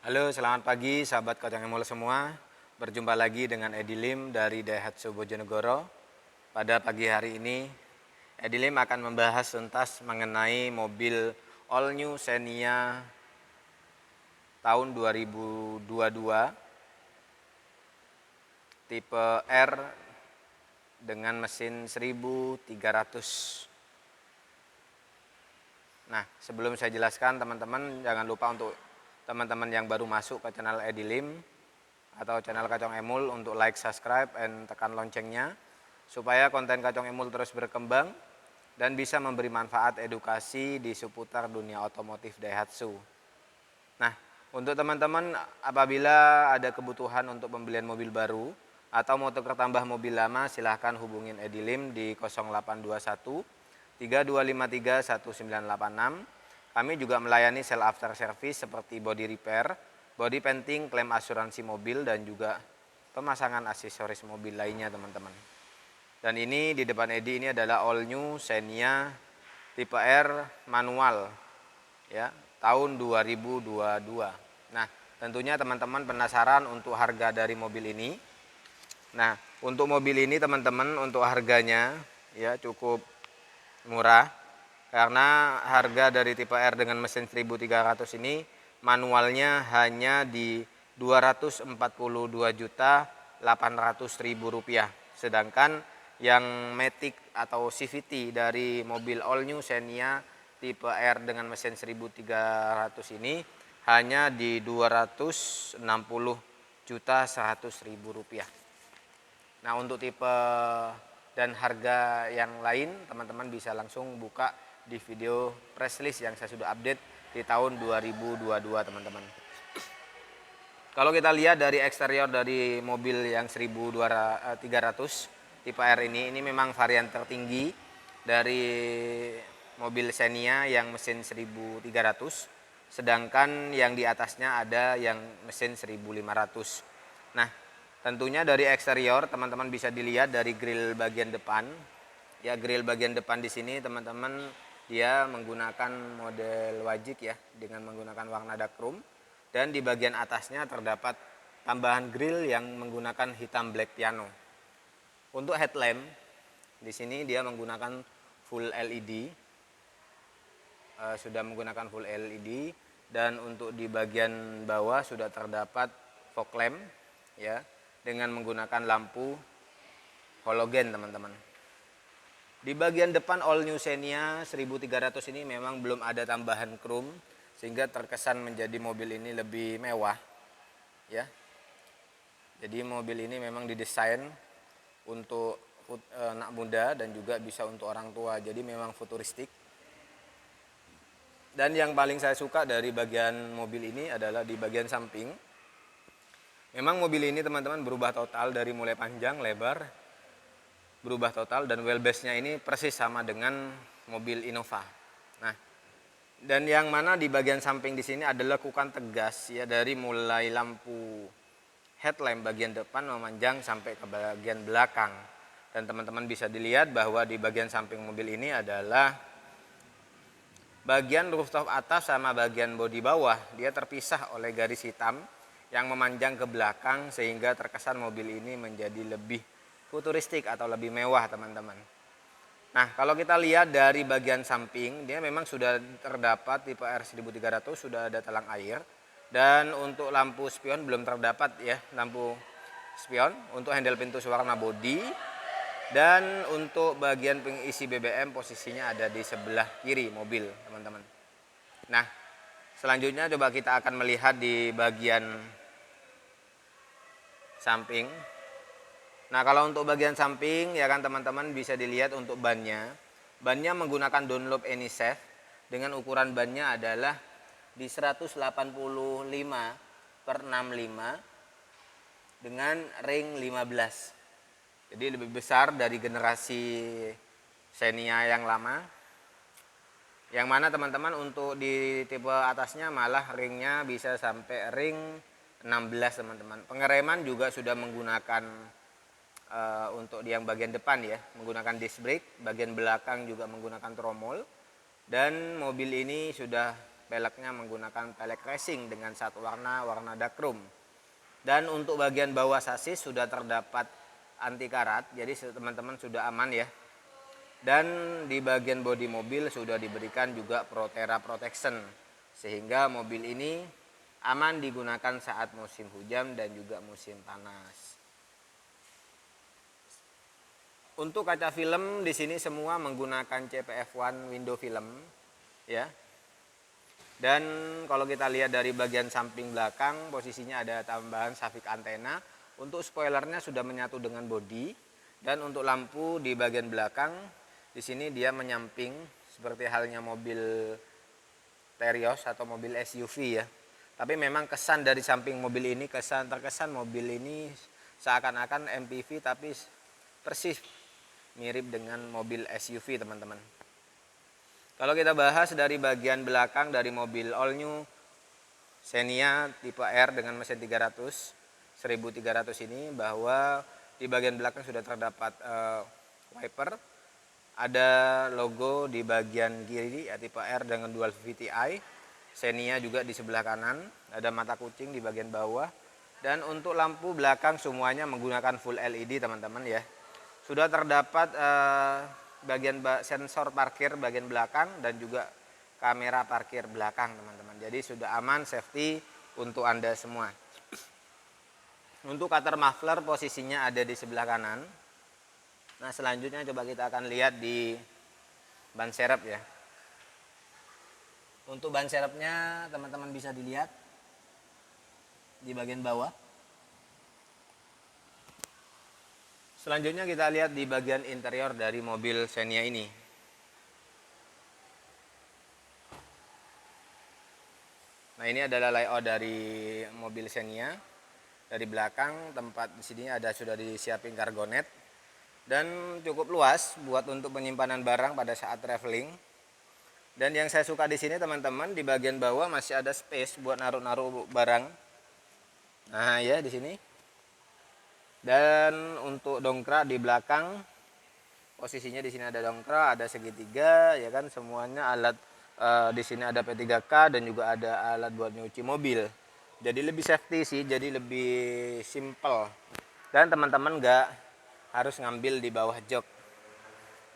Halo, selamat pagi sahabat Kacang Emul semua. Berjumpa lagi dengan Edi Lim dari Daihatsu Bojonegoro. Pada pagi hari ini, Edi Lim akan membahas tuntas mengenai mobil All New Xenia tahun 2022 tipe R dengan mesin 1300. Nah, sebelum saya jelaskan teman-teman, jangan lupa untuk teman-teman yang baru masuk ke channel Edi Lim atau channel Kacang Emul untuk like, subscribe, dan tekan loncengnya supaya konten Kacang Emul terus berkembang dan bisa memberi manfaat edukasi di seputar dunia otomotif Daihatsu. Nah, untuk teman-teman apabila ada kebutuhan untuk pembelian mobil baru atau mau tukar tambah mobil lama, silahkan hubungin Edi Lim di 0821 3253 1986. Kami juga melayani sell after service seperti body repair, body painting, klaim asuransi mobil, dan juga pemasangan aksesoris mobil lainnya teman-teman. Dan ini di depan Edi ini adalah all new Xenia tipe R manual ya, tahun 2022. Nah, tentunya teman-teman penasaran untuk harga dari mobil ini. Nah, untuk mobil ini teman-teman untuk harganya ya cukup murah karena harga dari tipe R dengan mesin 1300 ini manualnya hanya di Rp242.800.000, sedangkan yang Matic atau CVT dari mobil all new Xenia tipe R dengan mesin 1300 ini hanya di Rp260.100.000. Nah, untuk tipe dan harga yang lain teman-teman bisa langsung buka di video press list yang saya sudah update di tahun 2022 teman-teman. Kalau kita lihat dari eksterior dari mobil yang 1300 tipe R ini memang varian tertinggi dari mobil Xenia yang mesin 1300, sedangkan yang di atasnya ada yang mesin 1500. Nah, tentunya dari eksterior teman-teman bisa dilihat dari grill bagian depan. Ya, grill bagian depan di sini teman-teman dia menggunakan model wajik ya dengan menggunakan warna dark chrome, dan di bagian atasnya terdapat tambahan grill yang menggunakan hitam black piano. Untuk headlamp di sini dia menggunakan full LED, sudah menggunakan full LED, dan untuk di bagian bawah sudah terdapat fog lamp ya dengan menggunakan lampu halogen teman-teman. Di bagian depan all new Xenia 1300 ini memang belum ada tambahan chrome sehingga terkesan menjadi mobil ini lebih mewah ya. Jadi mobil ini memang didesain untuk anak muda dan juga bisa untuk orang tua. Jadi memang futuristik. Dan yang paling saya suka dari bagian mobil ini adalah di bagian samping. Memang mobil ini teman-teman berubah total dari mulai panjang, lebar, berubah total, dan wheelbase-nya ini persis sama dengan mobil Innova. Nah, dan yang mana di bagian samping di sini ada lekukan tegas ya dari mulai lampu headlamp bagian depan memanjang sampai ke bagian belakang. Dan teman-teman bisa dilihat bahwa di bagian samping mobil ini adalah bagian rooftop atas sama bagian bodi bawah dia terpisah oleh garis hitam yang memanjang ke belakang sehingga terkesan mobil ini menjadi lebih futuristik atau lebih mewah teman-teman. Nah, kalau kita lihat dari bagian samping dia memang sudah terdapat tipe R1300 sudah ada talang air, dan untuk lampu spion belum terdapat ya lampu spion. Untuk handle pintu warna bodi, dan untuk bagian pengisi BBM posisinya ada di sebelah kiri mobil teman-teman. Nah, selanjutnya coba kita akan melihat di bagian samping. Nah, kalau untuk bagian samping ya kan teman-teman bisa dilihat untuk bannya. Bannya menggunakan Dunlop Anysafe dengan ukuran bannya adalah di 185/65 dengan ring 15. Jadi lebih besar dari generasi Xenia yang lama. Yang mana teman-teman untuk di tipe atasnya malah ringnya bisa sampai ring 16 teman-teman. Pengereman juga sudah menggunakan untuk yang bagian depan ya menggunakan disc brake, bagian belakang juga menggunakan tromol, dan mobil ini sudah peleknya menggunakan pelek racing dengan satu warna dark chrome. Dan untuk bagian bawah sasis sudah terdapat anti karat, jadi teman-teman sudah aman ya. Dan di bagian bodi mobil sudah diberikan juga Proterra Protection, sehingga mobil ini aman digunakan saat musim hujan dan juga musim panas. Untuk kaca film di sini semua menggunakan CPF1 window film ya. Dan kalau kita lihat dari bagian samping belakang, posisinya ada tambahan savik antena. Untuk spoilernya sudah menyatu dengan bodi, dan untuk lampu di bagian belakang di sini dia menyamping seperti halnya mobil Terios atau mobil SUV ya. Tapi memang kesan dari samping mobil ini terkesan mobil ini seakan-akan MPV, tapi persis mirip dengan mobil SUV teman-teman. Kalau kita bahas dari bagian belakang dari mobil all new Xenia tipe R dengan mesin 1300 ini, bahwa di bagian belakang sudah terdapat wiper, ada logo di bagian kiri ya, tipe R dengan dual VTI, Xenia juga di sebelah kanan, ada mata kucing di bagian bawah, dan untuk lampu belakang semuanya menggunakan full LED teman-teman ya. Sudah terdapat bagian sensor parkir bagian belakang dan juga kamera parkir belakang teman-teman. Jadi sudah aman, safety untuk Anda semua. Untuk cutter muffler posisinya ada di sebelah kanan. Nah selanjutnya coba kita akan lihat di ban serep ya. Untuk ban serepnya teman-teman bisa dilihat di bagian bawah. Selanjutnya kita lihat di bagian interior dari mobil Xenia ini. Nah ini adalah layout dari mobil Xenia. Dari belakang tempat di sini sudah disiapin cargo net dan cukup luas buat untuk penyimpanan barang pada saat traveling. Dan yang saya suka di sini teman-teman, di bagian bawah masih ada space buat naruh-naruh barang. Nah ya di sini. Dan untuk dongkrak di belakang, posisinya di sini ada dongkrak, ada segitiga, ya kan, semuanya alat di sini ada P3K dan juga ada alat buat nyuci mobil. Jadi lebih safety sih, jadi lebih simple. Dan teman-teman nggak harus ngambil di bawah jok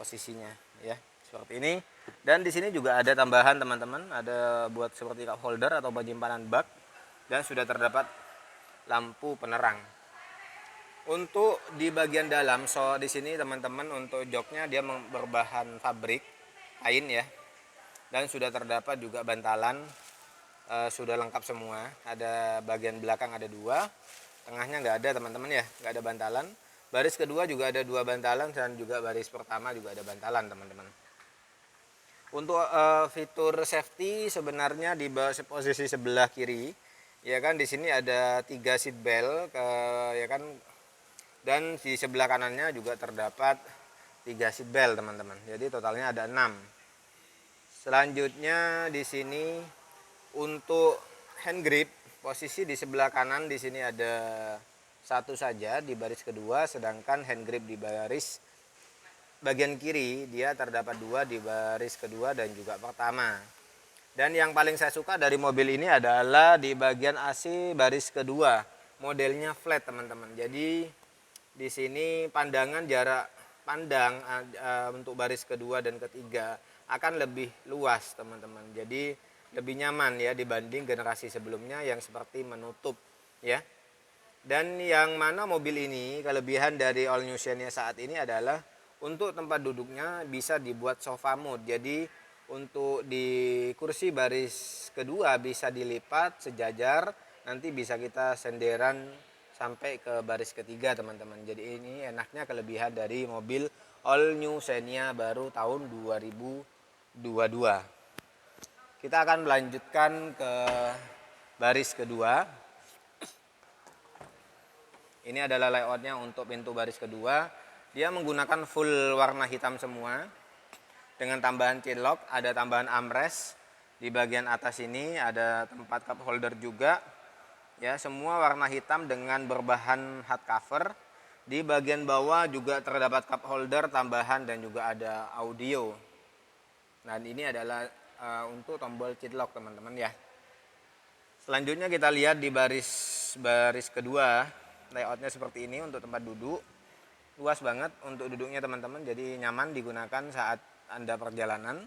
posisinya, ya seperti ini. Dan di sini juga ada tambahan teman-teman, ada buat seperti cup holder atau penyimpanan bak, dan sudah terdapat lampu penerang. Untuk di bagian dalam, di sini teman-teman untuk joknya dia berbahan fabrik kain ya, dan sudah terdapat juga bantalan, sudah lengkap semua. Ada bagian belakang ada 2, tengahnya nggak ada teman-teman ya, nggak ada bantalan. Baris kedua juga ada 2 bantalan dan juga baris pertama juga ada bantalan teman-teman. Untuk fitur safety sebenarnya di posisi sebelah kiri, ya kan, di sini ada 3 seat belt, ya kan. Dan di sebelah kanannya juga terdapat 3 seat belt teman-teman. Jadi totalnya ada 6. Selanjutnya di sini untuk hand grip, posisi di sebelah kanan di sini ada 1 saja di baris kedua, sedangkan hand grip di baris bagian kiri dia terdapat 2 di baris kedua dan juga pertama. Dan yang paling saya suka dari mobil ini adalah di bagian AC baris kedua, modelnya flat teman-teman. Jadi di sini jarak pandang untuk baris kedua dan ketiga akan lebih luas teman-teman. Jadi lebih nyaman ya dibanding generasi sebelumnya yang seperti menutup ya. Dan yang mana mobil ini kelebihan dari all new Xenia saat ini adalah untuk tempat duduknya bisa dibuat sofa mode. Jadi untuk di kursi baris kedua bisa dilipat sejajar, nanti bisa kita senderan sampai ke baris ketiga teman-teman. Jadi ini enaknya kelebihan dari mobil all new Xenia baru tahun 2022. Kita akan melanjutkan ke baris kedua. Ini adalah layoutnya untuk pintu baris kedua. Dia menggunakan full warna hitam semua dengan tambahan chain lock, ada tambahan armrest. Di bagian atas ini ada tempat cup holder juga. Ya, semua warna hitam dengan berbahan hardcover. Di bagian bawah juga terdapat cup holder tambahan dan juga ada audio. Nah, ini adalah untuk tombol cheat lock teman-teman ya. Selanjutnya kita lihat di baris kedua, layoutnya seperti ini untuk tempat duduk. Luas banget untuk duduknya teman-teman, jadi nyaman digunakan saat Anda perjalanan.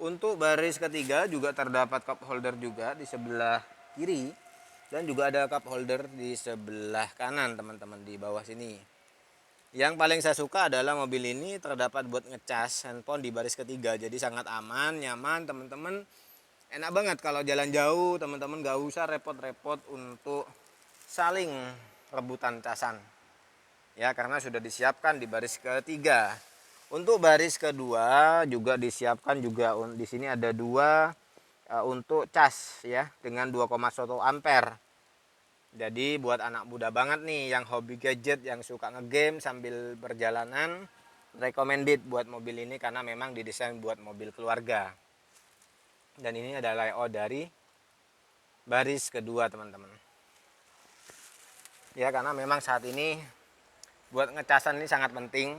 Untuk baris ketiga juga terdapat cup holder juga di sebelah kiri, dan juga ada cup holder di sebelah kanan teman-teman di bawah sini. Yang paling saya suka adalah mobil ini terdapat buat ngecas handphone di baris ketiga, jadi sangat aman, nyaman teman-teman. Enak banget kalau jalan jauh teman-teman, gak usah repot-repot untuk saling rebutan casan ya, karena sudah disiapkan di baris ketiga. Untuk baris kedua juga disiapkan juga di sini ada dua untuk cas ya dengan 2,1 ampere. Jadi buat anak muda banget nih yang hobi gadget, yang suka ngegame sambil perjalanan, recommended buat mobil ini karena memang didesain buat mobil keluarga. Dan ini adalah layout dari baris kedua teman-teman ya, karena memang saat ini buat ngecasan ini sangat penting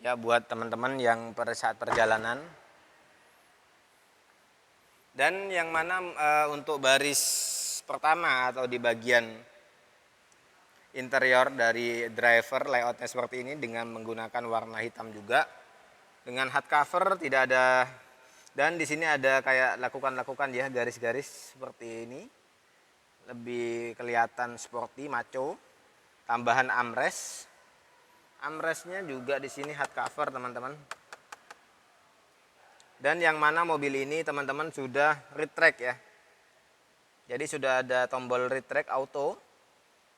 ya buat teman-teman yang saat perjalanan. Dan yang mana untuk baris pertama atau di bagian interior dari driver layoutnya seperti ini dengan menggunakan warna hitam juga dengan hard cover, tidak ada. Dan di sini ada kayak lakukan ya garis-garis seperti ini, lebih kelihatan sporty, maco. Tambahan armrestnya juga di sini hard cover teman-teman. Dan yang mana mobil ini teman-teman sudah retract ya. Jadi sudah ada tombol retract auto,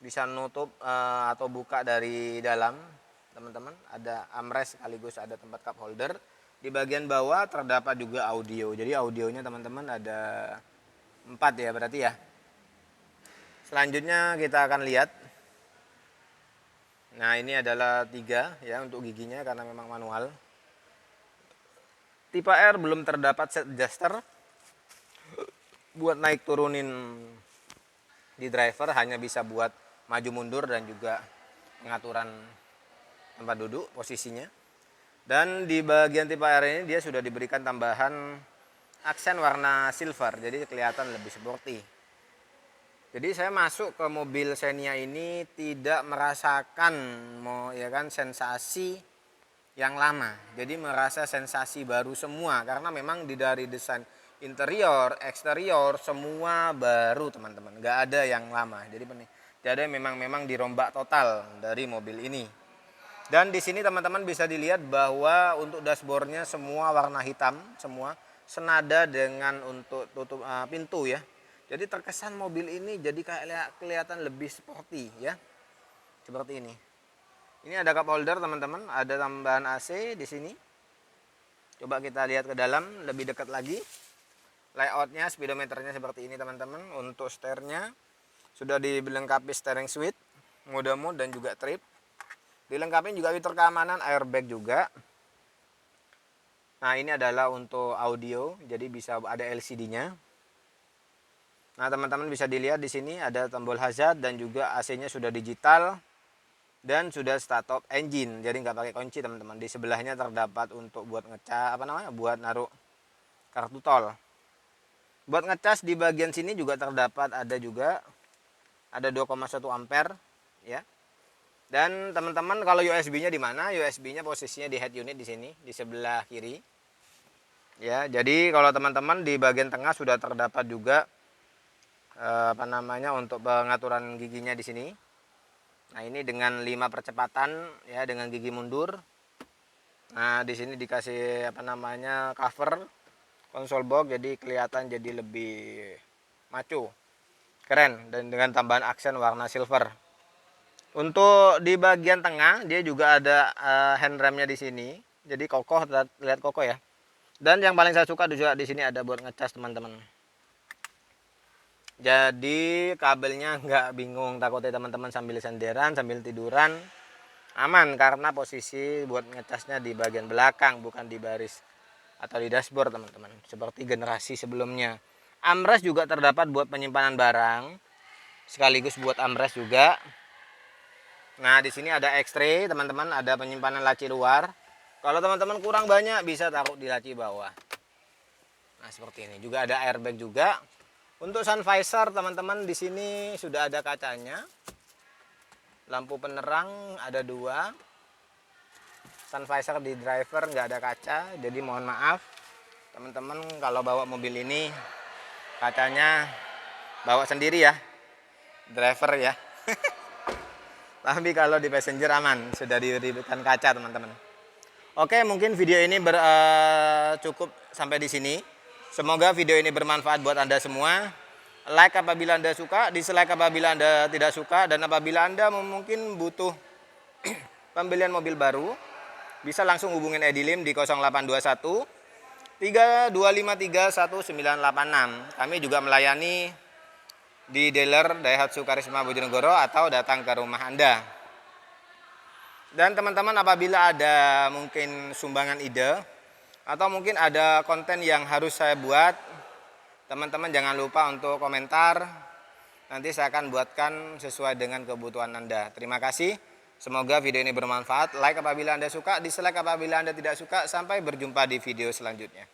bisa nutup atau buka dari dalam teman-teman. Ada armrest sekaligus ada tempat cup holder. Di bagian bawah terdapat juga audio. Jadi audionya teman-teman ada 4 ya berarti ya. Selanjutnya kita akan lihat. Nah ini adalah 3 ya untuk giginya karena memang manual. Tipe R belum terdapat set adjuster buat naik turunin di driver, hanya bisa buat maju mundur dan juga pengaturan tempat duduk posisinya. Dan di bagian tipe R ini dia sudah diberikan tambahan aksen warna silver, jadi kelihatan lebih sporty. Jadi saya masuk ke mobil Xenia ini tidak merasakan ya kan sensasi yang lama. Jadi merasa sensasi baru semua karena memang dari desain interior, eksterior semua baru teman-teman. Nggak ada yang lama. Jadi memang dirombak total dari mobil ini. Dan di sini teman-teman bisa dilihat bahwa untuk dashboardnya semua warna hitam, semua senada dengan untuk tutup pintu ya. Jadi terkesan mobil ini jadi kayak kelihatan lebih sporty ya. Seperti ini. Ini ada cup holder teman-teman, ada tambahan AC di sini. Coba kita lihat ke dalam lebih dekat lagi. Layoutnya, speedometernya seperti ini teman-teman. Untuk setirnya sudah dilengkapi steering switch, mode dan juga trip. Dilengkapi juga fitur keamanan, airbag juga. Nah ini adalah untuk audio, jadi bisa ada LCD-nya. Nah teman-teman bisa dilihat di sini ada tombol hazard dan juga AC-nya sudah digital dan sudah start top engine, jadi nggak pakai kunci teman-teman. Di sebelahnya terdapat untuk buat ngecas buat naruh kartu tol. Buat ngecas di bagian sini juga terdapat ada 2,1 ampere ya. Dan teman-teman kalau USB-nya di mana? USB-nya posisinya di head unit di sini di sebelah kiri. Ya, jadi kalau teman-teman di bagian tengah sudah terdapat juga untuk pengaturan giginya di sini. Nah, ini dengan 5 percepatan ya dengan gigi mundur. Nah, di sini dikasih cover konsol box, jadi kelihatan jadi lebih maco. Keren dan dengan tambahan aksen warna silver. Untuk di bagian tengah dia juga ada handremnya di sini. Jadi kokoh, lihat kokoh ya. Dan yang paling saya suka juga di sini ada buat ngecas teman-teman. Jadi kabelnya nggak bingung, takutnya teman-teman sambil senderan, sambil tiduran. Aman karena posisi buat ngecasnya di bagian belakang, bukan di baris atau di dashboard teman-teman. Seperti generasi sebelumnya. Armrest juga terdapat buat penyimpanan barang, sekaligus buat armrest juga. Nah di sini ada X-ray teman-teman, ada penyimpanan laci luar. Kalau teman-teman kurang banyak bisa taruh di laci bawah. Nah, seperti ini. Juga ada airbag juga. Untuk sun visor teman-teman di sini sudah ada kacanya. Lampu penerang ada 2. Sun visor di driver nggak ada kaca, jadi mohon maaf teman-teman kalau bawa mobil ini kacanya bawa sendiri ya, driver ya. Tapi kalau di passenger aman, sudah diberikan kaca teman-teman. Oke, mungkin video ini cukup sampai di sini. Semoga video ini bermanfaat buat Anda semua. Like apabila Anda suka, dislike apabila Anda tidak suka, dan apabila Anda mungkin butuh pembelian mobil baru, bisa langsung hubungin Edilim di 0821 3253 1986. Kami juga melayani di dealer Daihatsu Karisma Bojonegoro atau datang ke rumah Anda. Dan teman-teman apabila ada mungkin sumbangan ide atau mungkin ada konten yang harus saya buat, teman-teman jangan lupa untuk komentar. Nanti saya akan buatkan sesuai dengan kebutuhan Anda. Terima kasih. Semoga video ini bermanfaat. Like apabila Anda suka, dislike apabila Anda tidak suka. Sampai berjumpa di video selanjutnya.